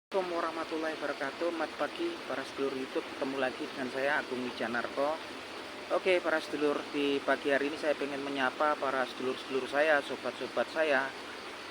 Assalamualaikum warahmatullahi wabarakatuh. Selamat pagi para sedulur YouTube. Ketemu lagi dengan saya Agung Wijanarko. Oke para sedulur, di pagi hari ini saya ingin menyapa para sedulur-sedulur saya, sobat-sobat saya,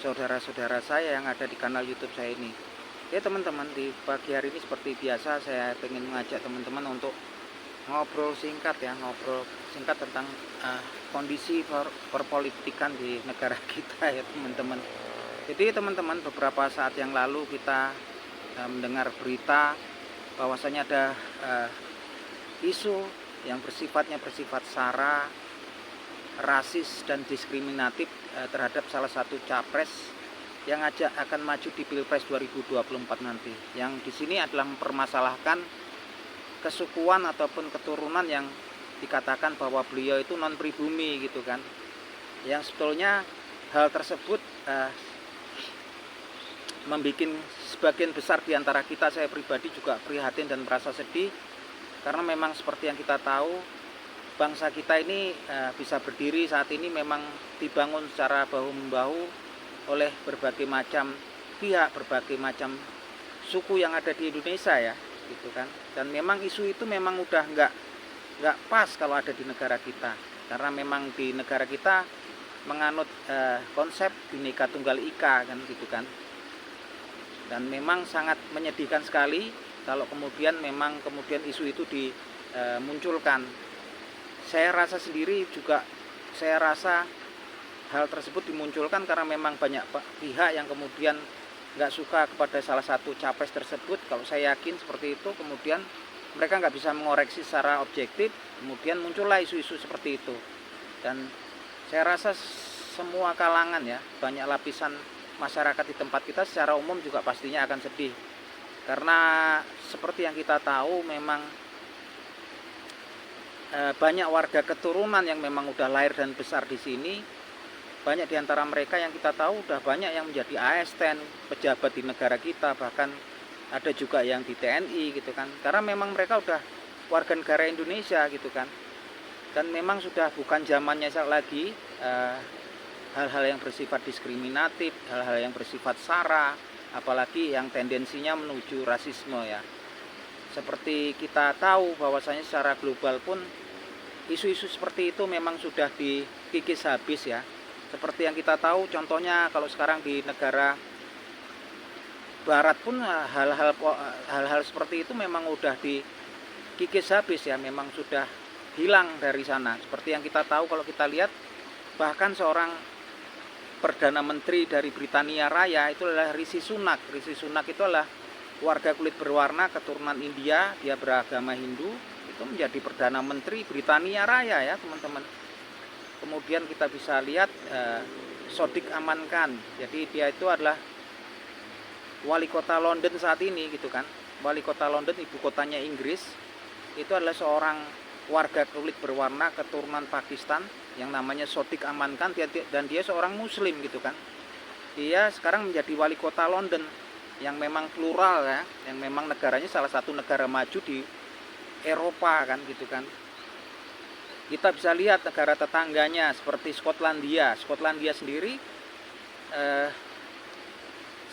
saudara-saudara saya yang ada di kanal YouTube saya ini. Oke teman-teman, di pagi hari ini seperti biasa saya ingin mengajak teman-teman untuk ngobrol singkat ya, ngobrol singkat tentang kondisi perpolitikan di negara kita ya teman-teman. Jadi teman-teman, beberapa saat yang lalu kita mendengar berita bahwasanya ada isu yang bersifat sara, rasis dan diskriminatif terhadap salah satu capres yang akan maju di Pilpres 2024 nanti. Yang di sini adalah mempermasalahkan kesukuan ataupun keturunan yang dikatakan bahwa beliau itu non pribumi gitu kan. Yang sebetulnya hal tersebut membuat sebagian besar di antara kita, saya pribadi juga prihatin dan merasa sedih, karena memang seperti yang kita tahu, bangsa kita ini bisa berdiri saat ini memang dibangun secara bahu-membahu oleh berbagai macam pihak, berbagai macam suku yang ada di Indonesia ya, gitu kan. Dan memang isu itu memang udah nggak pas kalau ada di negara kita, karena memang di negara kita menganut konsep Bhinneka Tunggal Ika kan, gitu kan. Dan memang sangat menyedihkan sekali kalau kemudian isu itu dimunculkan. Saya rasa sendiri juga, saya rasa hal tersebut dimunculkan karena memang banyak pihak yang kemudian nggak suka kepada salah satu capres tersebut. Kalau saya yakin seperti itu, kemudian mereka nggak bisa mengoreksi secara objektif, kemudian muncullah isu-isu seperti itu. Dan saya rasa semua kalangan ya, banyak lapisan masyarakat di tempat kita secara umum juga pastinya akan sedih, karena seperti yang kita tahu memang banyak warga keturunan yang memang udah lahir dan besar di sini. Banyak di antara mereka yang kita tahu udah banyak yang menjadi ASN, pejabat di negara kita, bahkan ada juga yang di TNI gitu kan, karena memang mereka udah warga negara Indonesia gitu kan. Dan memang sudah bukan zamannya lagi hal-hal yang bersifat diskriminatif, hal-hal yang bersifat sara, apalagi yang tendensinya menuju rasisme ya. Seperti kita tahu bahwasanya secara global pun isu-isu seperti itu memang sudah dikikis habis ya. Seperti yang kita tahu, contohnya kalau sekarang di negara barat pun hal-hal seperti itu memang udah dikikis habis ya, memang sudah hilang dari sana. Seperti yang kita tahu, kalau kita lihat bahkan seorang Perdana Menteri dari Britania Raya itu adalah Rishi Sunak. Rishi Sunak itu adalah warga kulit berwarna keturunan India, dia beragama Hindu, itu menjadi Perdana Menteri Britania Raya ya teman-teman. Kemudian kita bisa lihat Sadiq Aman Khan, jadi dia itu adalah wali kota London saat ini gitu kan. Wali kota London, ibu kotanya Inggris, itu adalah seorang warga kulit berwarna keturunan Pakistan yang namanya Sadiq Aman Khan, dan dia seorang muslim gitu kan. Dia sekarang menjadi wali kota London yang memang plural ya, yang memang negaranya salah satu negara maju di Eropa kan gitu kan. Kita bisa lihat negara tetangganya seperti Skotlandia sendiri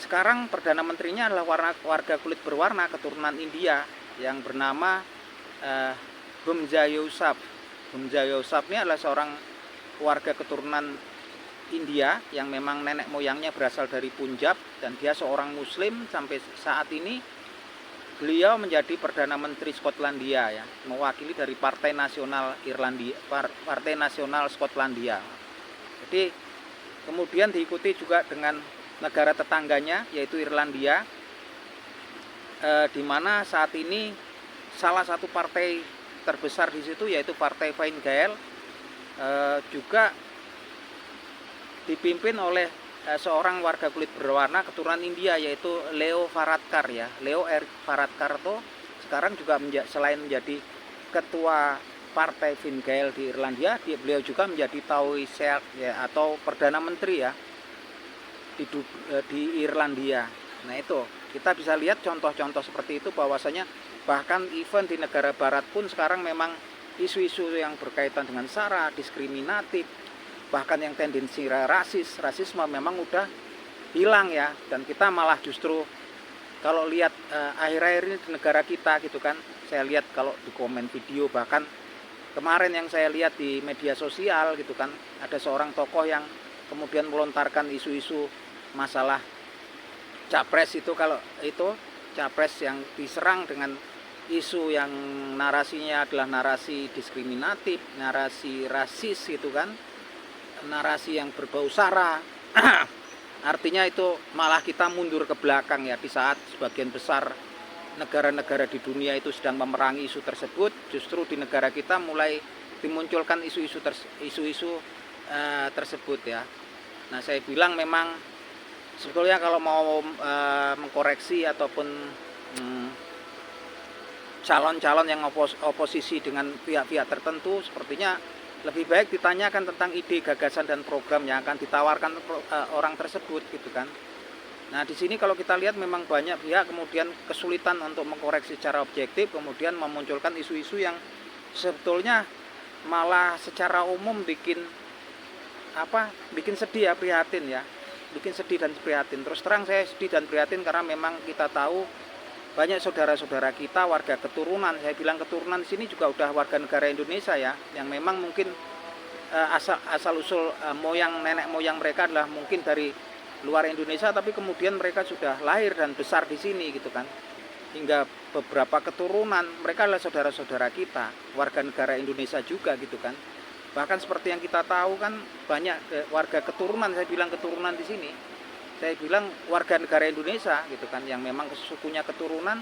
sekarang Perdana Menterinya adalah warga kulit berwarna keturunan India yang bernama Humza Yousaf. Humza Yousaf ini adalah seorang warga keturunan India yang memang nenek moyangnya berasal dari Punjab, dan dia seorang muslim. Sampai saat ini beliau menjadi Perdana Menteri Skotlandia ya, mewakili dari Partai Nasional Irlandia, Partai Nasional Skotlandia. Jadi kemudian diikuti juga dengan negara tetangganya yaitu Irlandia, di mana saat ini salah satu partai terbesar di situ yaitu Partai Fine Gael juga dipimpin oleh seorang warga kulit berwarna keturunan India yaitu Leo Varadkar ya. Leo Varadkar itu sekarang juga selain menjadi ketua Partai Fine Gael di Irlandia, beliau juga menjadi Taoiseach ya, atau Perdana Menteri ya di Irlandia. Nah itu kita bisa lihat contoh-contoh seperti itu, bahwasanya bahkan event di negara barat pun sekarang memang isu-isu yang berkaitan dengan sara, diskriminatif, bahkan yang tendensi rasisme memang udah hilang ya. Dan kita malah justru kalau lihat akhir-akhir ini di negara kita gitu kan, saya lihat kalau di komen video, bahkan kemarin yang saya lihat di media sosial gitu kan, ada seorang tokoh yang kemudian melontarkan isu-isu masalah capres itu, kalau itu capres yang diserang dengan isu yang narasinya adalah narasi diskriminatif, narasi rasis gitu kan, narasi yang berbau sara. Artinya itu malah kita mundur ke belakang ya, di saat sebagian besar negara-negara di dunia itu sedang memerangi isu tersebut, justru di negara kita mulai dimunculkan isu-isu tersebut ya. Nah, saya bilang memang sebetulnya kalau mau mengkoreksi ataupun calon-calon yang oposisi dengan pihak-pihak tertentu, sepertinya lebih baik ditanyakan tentang ide, gagasan, dan program yang akan ditawarkan orang tersebut gitu kan. Nah, di sini kalau kita lihat memang banyak pihak kemudian kesulitan untuk mengkoreksi secara objektif, kemudian memunculkan isu-isu yang sebetulnya malah secara umum bikin sedih ya, prihatin ya. Bikin sedih dan prihatin. Terus terang saya sedih dan prihatin karena memang kita tahu banyak saudara-saudara kita warga keturunan, saya bilang keturunan di sini juga udah warga negara Indonesia ya, yang memang mungkin asal usul nenek moyang mereka adalah mungkin dari luar Indonesia, tapi kemudian mereka sudah lahir dan besar di sini gitu kan, hingga beberapa keturunan mereka adalah saudara-saudara kita, warga negara Indonesia juga gitu kan. Bahkan seperti yang kita tahu kan banyak warga keturunan, saya bilang keturunan di sini, saya bilang warga negara Indonesia gitu kan, yang memang sukunya keturunan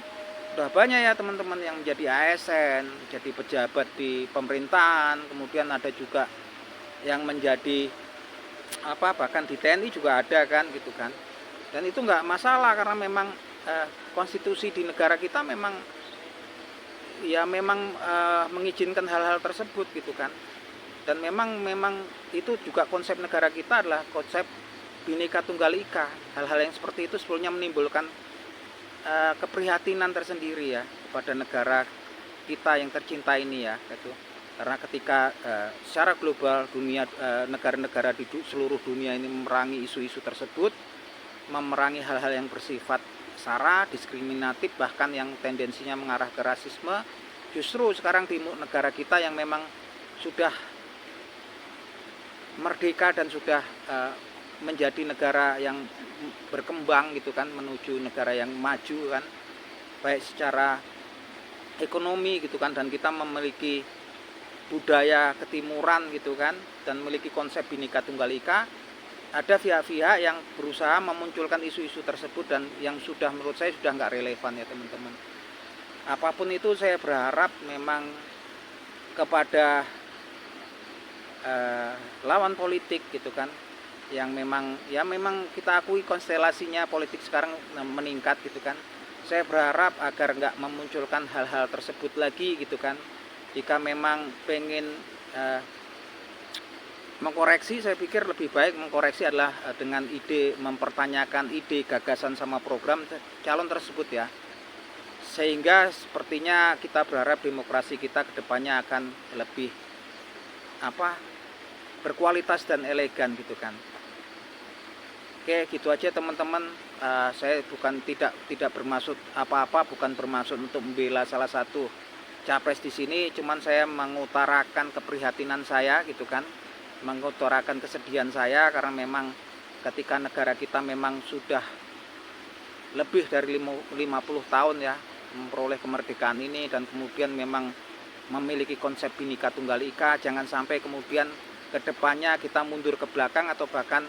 udah banyak ya teman-teman, yang menjadi ASN, jadi pejabat di pemerintahan, kemudian ada juga yang menjadi bahkan di TNI juga ada kan gitu kan. Dan itu nggak masalah karena memang konstitusi di negara kita memang mengizinkan hal-hal tersebut gitu kan. Dan memang itu juga konsep negara kita adalah konsep Bhinneka Tunggal Ika. Hal-hal yang seperti itu sebetulnya menimbulkan keprihatinan tersendiri ya kepada negara kita yang tercinta ini ya gitu. Karena ketika secara global negara-negara di seluruh dunia ini memerangi isu-isu tersebut, memerangi hal-hal yang bersifat sara, diskriminatif, bahkan yang tendensinya mengarah ke rasisme, justru sekarang di negara kita yang memang sudah merdeka dan sudah menjadi negara yang berkembang gitu kan, menuju negara yang maju kan, baik secara ekonomi gitu kan, dan kita memiliki budaya ketimuran gitu kan, dan memiliki konsep Bhinneka Tunggal Ika. Ada pihak-pihak yang berusaha memunculkan isu-isu tersebut dan yang sudah menurut saya sudah nggak relevan ya teman-teman. Apapun itu saya berharap memang kepada lawan politik gitu kan, yang memang kita akui konstelasinya politik sekarang meningkat gitu kan. Saya berharap agar nggak memunculkan hal-hal tersebut lagi gitu kan. Jika memang pengen mengkoreksi, saya pikir lebih baik mengkoreksi adalah dengan ide, mempertanyakan ide, gagasan, sama program calon tersebut ya. Sehingga sepertinya kita berharap demokrasi kita kedepannya akan lebih berkualitas dan elegan gitu kan. Oke, gitu aja teman-teman. Saya tidak bermaksud apa-apa, bukan bermaksud untuk membela salah satu capres di sini, cuman saya mengutarakan keprihatinan saya gitu kan, mengutarakan kesedihan saya karena memang ketika negara kita memang sudah lebih dari 50 tahun ya memperoleh kemerdekaan ini, dan kemudian memang memiliki konsep Bhinneka Tunggal Ika, jangan sampai kemudian kedepannya kita mundur ke belakang atau bahkan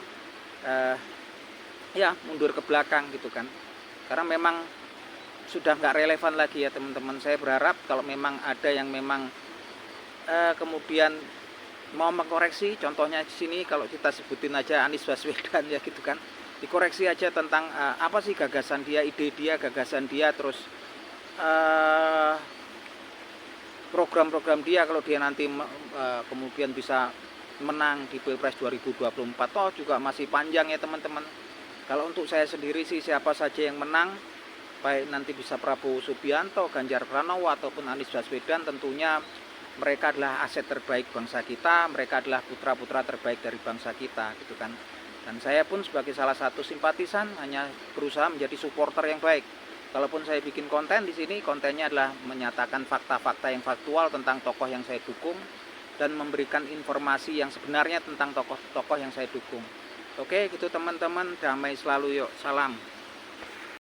mundur ke belakang gitu kan, karena memang sudah nggak relevan lagi ya teman-teman. Saya berharap kalau memang ada yang memang kemudian mau mengkoreksi, contohnya di sini kalau kita sebutin aja Anies Baswedan ya gitu kan, dikoreksi aja tentang apa sih gagasan dia, ide dia, gagasan dia, terus program-program dia kalau dia nanti kemudian bisa menang di Pilpres 2024. Toh juga masih panjang ya teman-teman. Kalau untuk saya sendiri sih, siapa saja yang menang, baik nanti bisa Prabowo Subianto, Ganjar Pranowo ataupun Anies Baswedan, tentunya mereka adalah aset terbaik bangsa kita, mereka adalah putra-putra terbaik dari bangsa kita gitu kan. Dan saya pun sebagai salah satu simpatisan hanya berusaha menjadi supporter yang baik Kalaupun saya bikin konten di sini, kontennya adalah menyatakan fakta-fakta yang faktual tentang tokoh yang saya dukung dan memberikan informasi yang sebenarnya tentang tokoh-tokoh yang saya dukung. Oke, gitu teman-teman, damai selalu yuk. Salam.